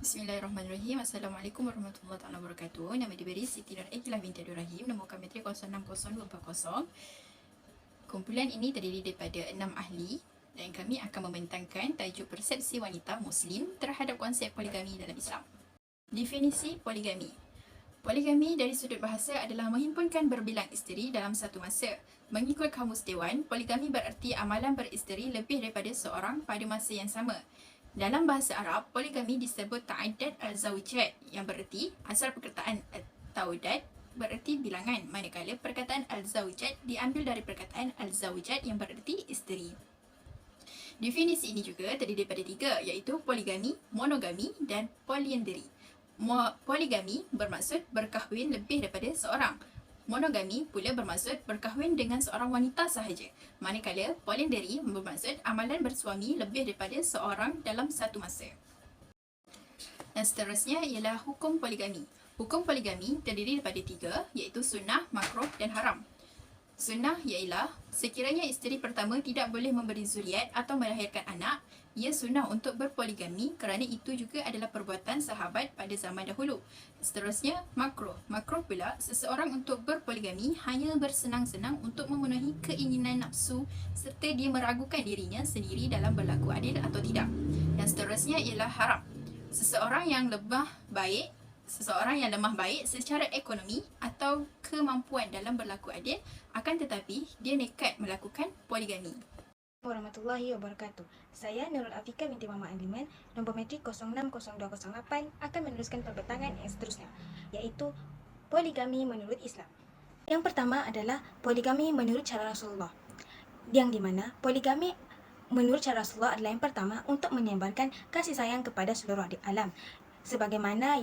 Bismillahirrahmanirrahim. Assalamualaikum warahmatullahi wabarakatuh. Nama diberi Siti Nur Ekilah binti Abdul Rahim. Nombor kami 060240. Kumpulan ini terdiri daripada 6 ahli dan kami akan membentangkan tajuk persepsi wanita Muslim terhadap konsep poligami dalam Islam. Definisi poligami. Poligami dari sudut bahasa adalah menghimpunkan berbilang isteri dalam satu masa. Mengikut Kamus Dewan, poligami bererti amalan beristeri lebih daripada seorang pada masa yang sama. Dalam bahasa Arab, poligami disebut ta'addad al-zawjat yang bererti asal perkataan ta'addad bererti bilangan, manakala perkataan al-zawjat diambil dari perkataan al-zawjat yang bererti isteri. Definisi ini juga terdiri daripada 3, iaitu poligami, monogami dan polyandry. Poligami bermaksud berkahwin lebih daripada seorang. Monogami pula bermaksud berkahwin dengan seorang wanita sahaja. Manakala polyandry bermaksud amalan bersuami lebih daripada seorang dalam satu masa. Dan seterusnya ialah hukum poligami. Hukum poligami terdiri daripada 3, iaitu sunnah, makruh dan haram. Sunnah ialah sekiranya isteri pertama tidak boleh memberi zuriat atau melahirkan anak, ia sunnah untuk berpoligami kerana itu juga adalah perbuatan sahabat pada zaman dahulu. Seterusnya, makruh. Makruh pula seseorang untuk berpoligami hanya bersenang-senang untuk memenuhi keinginan nafsu serta dia meragukan dirinya sendiri dalam berlaku adil atau tidak. Dan seterusnya ialah haram. Seseorang yang lemah baik secara ekonomi atau kemampuan dalam berlaku adil, akan tetapi dia nekat melakukan poligami. Warahmatullahi wabarakatuh. Saya Nurul Afika binti Mama Aliman, nombor metrik 060208 akan meneruskan perbentangan yang seterusnya, iaitu poligami menurut Islam. Yang pertama adalah poligami menurut cara Rasulullah, yang dimana poligami menurut cara Rasulullah adalah yang pertama untuk menyebarkan kasih sayang kepada seluruh alam, sebagaimana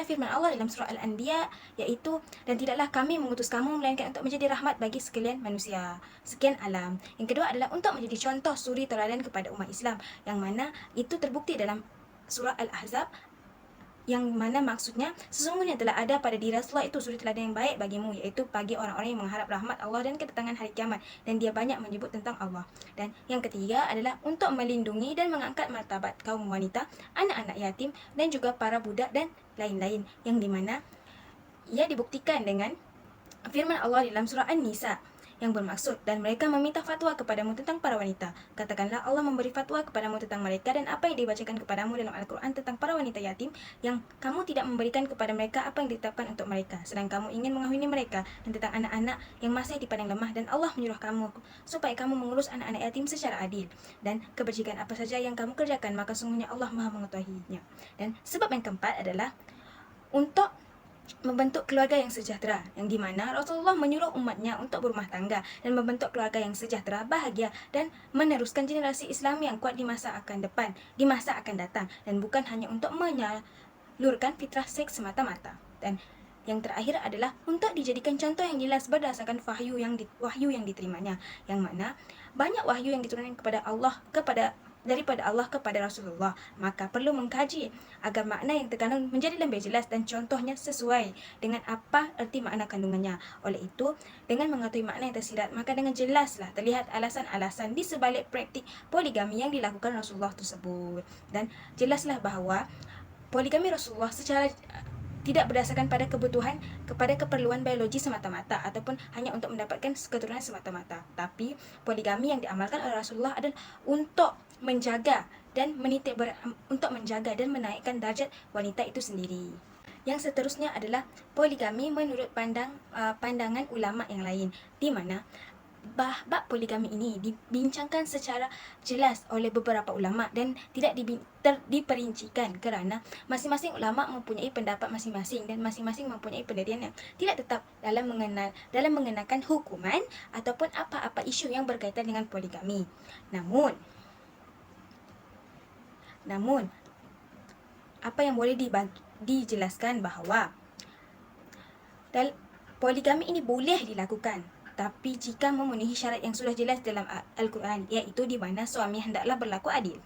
firman Allah dalam surah Al-Anbiya, iaitu dan tidaklah kami mengutus kamu melainkan untuk menjadi rahmat bagi sekalian manusia, sekian alam. Yang kedua adalah untuk menjadi contoh suri teladan kepada umat Islam, yang mana itu terbukti dalam surah Al-Ahzab, yang mana maksudnya sesungguhnya telah ada pada diri Rasulullah itu suri teladan yang baik bagimu, iaitu bagi orang-orang yang mengharap rahmat Allah dan kedatangan hari kiamat, dan dia banyak menyebut tentang Allah. Dan yang ketiga adalah untuk melindungi dan mengangkat martabat kaum wanita, anak-anak yatim dan juga para budak dan lain-lain, yang dimana ia dibuktikan dengan firman Allah dalam surah An-Nisa yang bermaksud, dan mereka meminta fatwa kepadamu tentang para wanita. Katakanlah Allah memberi fatwa kepadamu tentang mereka, dan apa yang dibacakan kepadamu dalam Al-Quran tentang para wanita yatim, yang kamu tidak memberikan kepada mereka apa yang ditetapkan untuk mereka, sedang kamu ingin mengahwini mereka, dan tentang anak-anak yang masih di padang lemah, dan Allah menyuruh kamu supaya kamu mengurus anak-anak yatim secara adil, dan kebajikan apa saja yang kamu kerjakan, maka sungguhnya Allah Maha mengetahuinya. Dan sebab yang keempat adalah untuk membentuk keluarga yang sejahtera, yang dimana Rasulullah menyuruh umatnya untuk berumah tangga dan membentuk keluarga yang sejahtera, bahagia, dan meneruskan generasi Islam yang kuat di masa akan datang, dan bukan hanya untuk menyalurkan fitrah seks semata-mata. Dan yang terakhir adalah untuk dijadikan contoh yang jelas berdasarkan wahyu yang diterimanya, yang mana banyak wahyu yang diturunkan daripada Allah kepada Rasulullah, maka perlu mengkaji agar makna yang terkandung menjadi lebih jelas dan contohnya sesuai dengan apa erti makna kandungannya. Oleh itu, dengan mengetahui makna yang tersirat, maka dengan jelaslah terlihat alasan-alasan di sebalik praktik poligami yang dilakukan Rasulullah tersebut. Dan jelaslah bahawa poligami Rasulullah secara tidak berdasarkan pada keperluan biologi semata-mata ataupun hanya untuk mendapatkan keturunan semata-mata, tapi poligami yang diamalkan oleh Rasulullah adalah untuk menjaga dan menaikkan darjat wanita itu sendiri. Yang seterusnya adalah poligami menurut pandangan ulama yang lain, di mana bab poligami ini dibincangkan secara jelas oleh beberapa ulama dan tidak diperincikan kerana masing-masing ulama mempunyai pendapat masing-masing dan masing-masing mempunyai pendirian yang tidak tetap dalam mengenakan hukuman ataupun apa-apa isu yang berkaitan dengan poligami. Namun apa yang boleh dijelaskan bahawa poligami ini boleh dilakukan, tapi jika memenuhi syarat yang sudah jelas dalam Al-Quran, iaitu di mana suami hendaklah berlaku adil.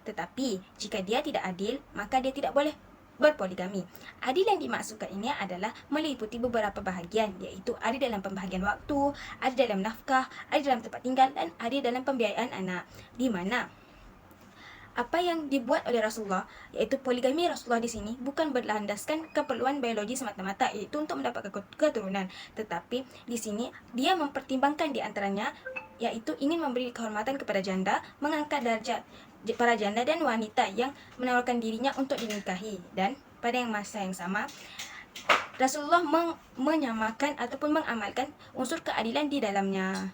Tetapi jika dia tidak adil, maka dia tidak boleh berpoligami. Adil yang dimaksudkan ini adalah meliputi beberapa bahagian, iaitu adil dalam pembahagian waktu, adil dalam nafkah, adil dalam tempat tinggal, dan adil dalam pembiayaan anak, di mana apa yang dibuat oleh Rasulullah, iaitu poligami Rasulullah di sini bukan berlandaskan keperluan biologi semata-mata, iaitu untuk mendapatkan keturunan, tetapi di sini dia mempertimbangkan di antaranya, yaitu ingin memberi kehormatan kepada janda, mengangkat darjat para janda dan wanita yang menawarkan dirinya untuk dinikahi. Dan pada masa yang sama, Rasulullah menyamakan ataupun mengamalkan unsur keadilan di dalamnya.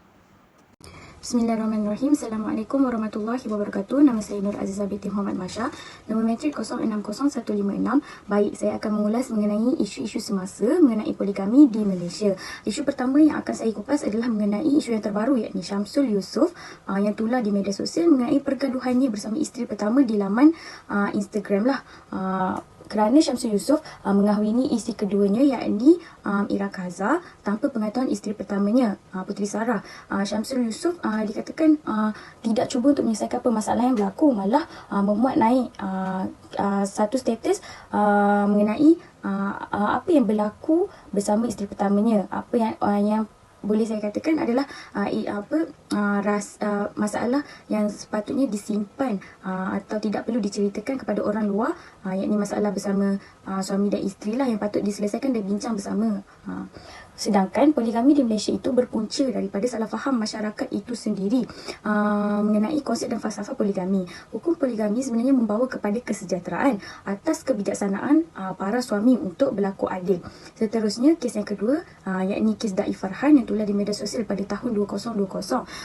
Bismillahirrahmanirrahim. Assalamualaikum warahmatullahi wabarakatuh. Nama saya Nur Azizah binti Muhammad Masya. Nombor metrik 060156. Baik, saya akan mengulas mengenai isu-isu semasa mengenai poligami di Malaysia. Isu pertama yang akan saya kupas adalah mengenai isu yang terbaru, yakni Syamsul Yusof yang tular di media sosial mengenai pergaduhannya bersama isteri pertama di laman Instagram lah. Kerana Syamsul Yusof mengahwini isteri keduanya, yakni Ira Kaza, tanpa pengetahuan isteri pertamanya, Puteri Sarah. Syamsul Yusof dikatakan tidak cuba untuk menyelesaikan apa masalah yang berlaku, malah memuat naik satu status mengenai apa yang berlaku bersama isteri pertamanya. Apa yang boleh saya katakan adalah masalah yang sepatutnya disimpan atau tidak perlu diceritakan kepada orang luar, yakni masalah bersama suami dan isteri lah yang patut diselesaikan dan bincang bersama. Sedangkan poligami di Malaysia itu berpunca daripada salah faham masyarakat itu sendiri mengenai konsep dan falsafah poligami. Hukum poligami sebenarnya membawa kepada kesejahteraan atas kebijaksanaan para suami untuk berlaku adil. Seterusnya, kes yang kedua, yakni kes Da'i Farhan yang tular di media sosial pada tahun 2020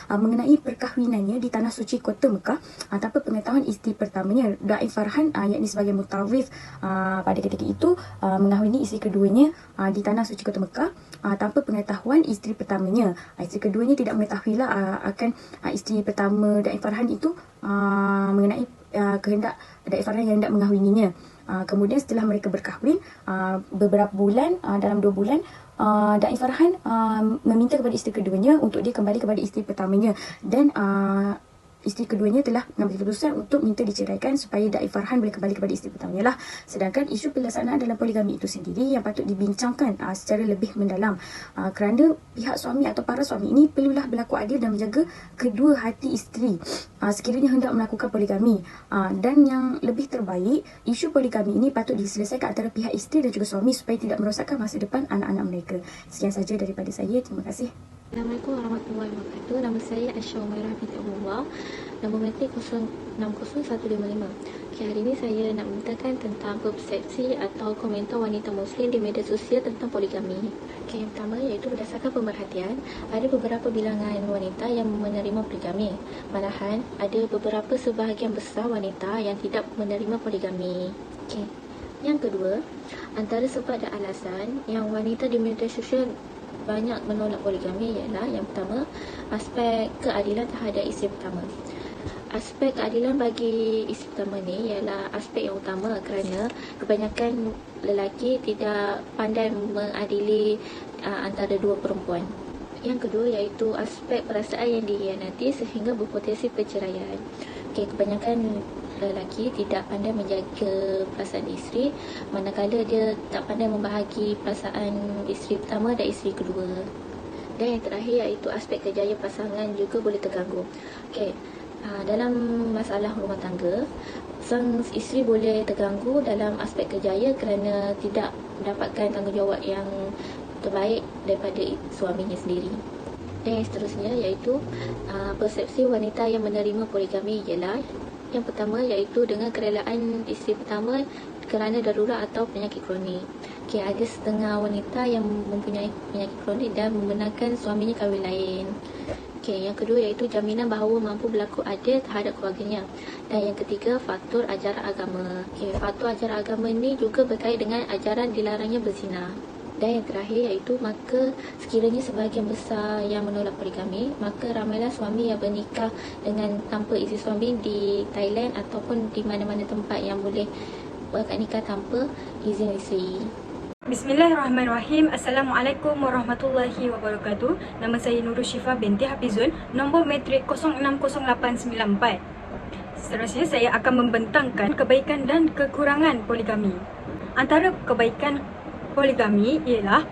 mengenai perkahwinannya di Tanah Suci Kota Mekah tanpa pengetahuan isteri pertamanya. Da'i Farhan yakni sebagai mutawif pada ketika itu mengahwini isteri keduanya di Tanah Suci Kota Mekah tanpa pengetahuan isteri pertamanya. Isteri keduanya tidak mengetahuilah akan isteri pertama Da'i Farhan itu mengenai kehendak Da'i Farhan yang hendak mengahwininya. Kemudian setelah mereka berkahwin beberapa bulan, dalam 2 bulan, Da'i Farhan meminta kepada isteri keduanya untuk dia kembali kepada isteri pertamanya, dan isteri keduanya telah mengambil keputusan untuk minta diceraikan supaya Da'i Farhan boleh kembali kepada isteri pertamanya lah. Sedangkan isu pelaksanaan dalam poligami itu sendiri yang patut dibincangkan secara lebih mendalam, kerana pihak suami atau para suami ini perlulah berlaku adil dan menjaga kedua hati isteri sekiranya hendak melakukan poligami. Dan yang lebih terbaik, isu poligami ini patut diselesaikan antara pihak isteri dan juga suami supaya tidak merosakkan masa depan anak-anak mereka. Sekian saja daripada saya. Terima kasih. Assalamualaikum warahmatullahi wabarakatuh. Nama saya Aisyah Umairah binti Abdullah. Nombor metrik 060155. Hari ini saya nak memberitakan tentang persepsi atau komentar wanita Muslim di media sosial tentang poligami. Yang pertama iaitu berdasarkan pemerhatian, ada beberapa bilangan wanita yang menerima poligami. Malahan ada beberapa sebahagian besar wanita yang tidak menerima poligami. Yang kedua, antara sebab dan alasan yang wanita di media sosial banyak menolak poligami ialah, yang pertama, aspek keadilan terhadap isteri pertama. Aspek keadilan bagi isteri pertama ni ialah aspek yang utama kerana kebanyakan lelaki tidak pandai mengadili antara dua perempuan. Yang kedua iaitu aspek perasaan yang dikhianati sehingga berpotensi perceraian. Kebanyakan lelaki tidak pandai menjaga perasaan isteri, manakala dia tak pandai membahagi perasaan isteri pertama dan isteri kedua. Dan yang terakhir iaitu aspek kerjaya pasangan juga boleh terganggu. Dalam masalah rumah tangga, sang isteri boleh terganggu dalam aspek kerjaya kerana tidak mendapatkan tanggungjawab yang terbaik daripada suaminya sendiri. Dan yang seterusnya iaitu persepsi wanita yang menerima poligami ialah, yang pertama iaitu dengan kerelaan isteri pertama kerana darurat atau penyakit kronik. Ada setengah wanita yang mempunyai penyakit kronik dan membenarkan suaminya kahwin lain. Yang kedua iaitu jaminan bahawa mampu berlaku adil terhadap keluarganya. Dan yang ketiga, faktor ajaran agama. Faktor ajaran agama ini juga berkait dengan ajaran dilarangnya berzina. Dan yang terakhir iaitu, maka sekiranya sebahagian besar yang menolak poligami, maka ramailah suami yang bernikah dengan tanpa izin suami di Thailand ataupun di mana-mana tempat yang boleh berkad nikah tanpa izin isteri. Bismillahirrahmanirrahim. Assalamualaikum warahmatullahi wabarakatuh. Nama saya Nurul Syifa binti Hafizun. Nombor metrik 060894. Seterusnya saya akan membentangkan kebaikan dan kekurangan poligami. Antara kebaikan poligami ialah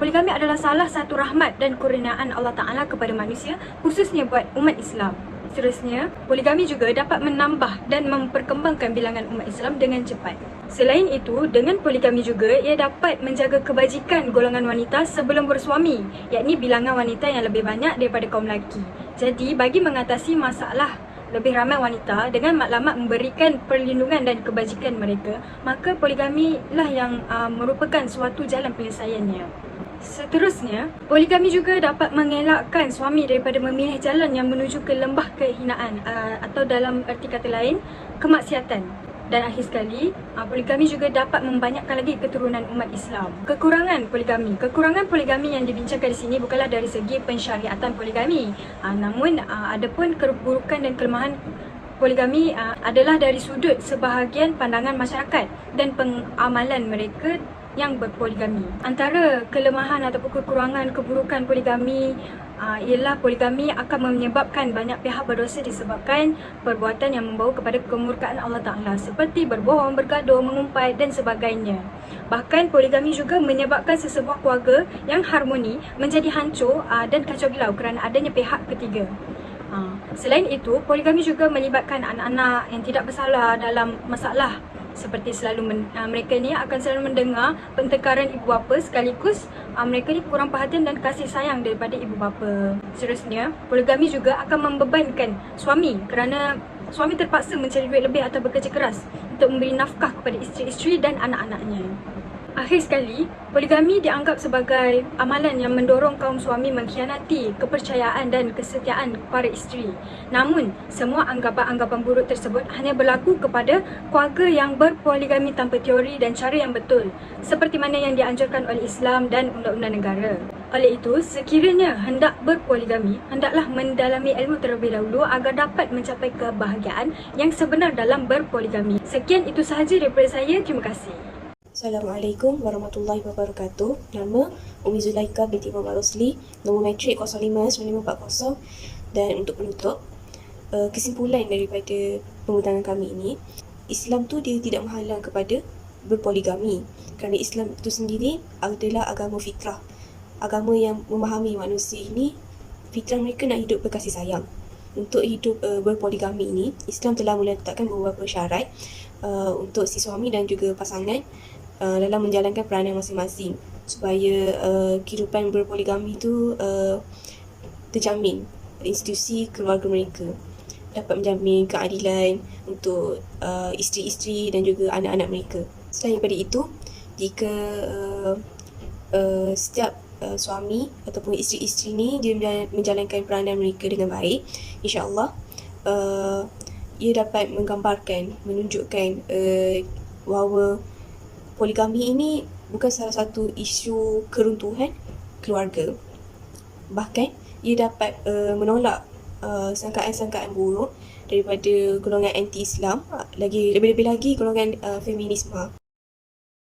poligami adalah salah satu rahmat dan kurniaan Allah Ta'ala kepada manusia, khususnya buat umat Islam. Seterusnya, poligami juga dapat menambah dan memperkembangkan bilangan umat Islam dengan cepat. Selain itu, dengan poligami juga ia dapat menjaga kebajikan golongan wanita sebelum bersuami, yakni bilangan wanita yang lebih banyak daripada kaum lelaki. Jadi, bagi mengatasi masalah lebih ramai wanita dengan matlamat memberikan perlindungan dan kebajikan mereka, maka poligami lah yang merupakan suatu jalan penyelesaiannya. Seterusnya, poligami juga dapat mengelakkan suami daripada memilih jalan yang menuju ke lembah kehinaan atau dalam erti kata lain, kemaksiatan. Dan akhir sekali, poligami juga dapat membanyakkan lagi keturunan umat Islam. Kekurangan poligami yang dibincangkan di sini bukanlah dari segi pensyariatan poligami. Namun, ada pun keburukan dan kelemahan poligami adalah dari sudut sebahagian pandangan masyarakat dan pengamalan mereka yang berpoligami. Antara kelemahan ataupun kekurangan keburukan poligami ialah poligami akan menyebabkan banyak pihak berdosa disebabkan perbuatan yang membawa kepada kemurkaan Allah Ta'ala seperti berbohong, bergaduh, mengumpat dan sebagainya. Bahkan poligami juga menyebabkan sesebuah keluarga yang harmoni menjadi hancur dan kacau bilau kerana adanya pihak ketiga. Selain itu, poligami juga melibatkan anak-anak yang tidak bersalah dalam masalah seperti mereka ni akan selalu mendengar pertengkaran ibu bapa sekaligus mereka ni kurang perhatian dan kasih sayang daripada ibu bapa. Seterusnya, poligami juga akan membebankan suami kerana suami terpaksa mencari duit lebih atau bekerja keras untuk memberi nafkah kepada isteri-isteri dan anak-anaknya. Akhir sekali, poligami dianggap sebagai amalan yang mendorong kaum suami mengkhianati kepercayaan dan kesetiaan para isteri. Namun, semua anggapan-anggapan buruk tersebut hanya berlaku kepada keluarga yang berpoligami tanpa teori dan cara yang betul, seperti mana yang dianjurkan oleh Islam dan undang-undang negara. Oleh itu, sekiranya hendak berpoligami, hendaklah mendalami ilmu terlebih dahulu agar dapat mencapai kebahagiaan yang sebenar dalam berpoligami. Sekian itu sahaja daripada saya. Terima kasih. Assalamualaikum warahmatullahi wabarakatuh. Nama Umi Zulaika binti Muhammad Rosli, nombor matrik 059540. Dan untuk penutup, kesimpulan daripada pembincangan kami ini, Islam tu dia tidak menghalang kepada berpoligami kerana Islam itu sendiri adalah agama fitrah, agama yang memahami manusia ini fitrah mereka nak hidup berkasih sayang. Untuk hidup berpoligami ini, Islam telah meletakkan beberapa syarat untuk si suami dan juga pasangan dalam menjalankan peranan masing-masing supaya kehidupan berpoligami itu terjamin. Institusi keluarga mereka dapat menjamin keadilan untuk isteri-isteri dan juga anak-anak mereka. Selain daripada itu, jika setiap suami ataupun isteri-isteri ni dia menjalankan peranan mereka dengan baik, insya-Allah ia dapat menggambarkan, menunjukkan bahawa poligami ini bukan salah satu isu keruntuhan keluarga. Bahkan ia dapat menolak sangkaan-sangkaan buruk daripada golongan anti-Islam, lebih-lebih lagi golongan feminisme.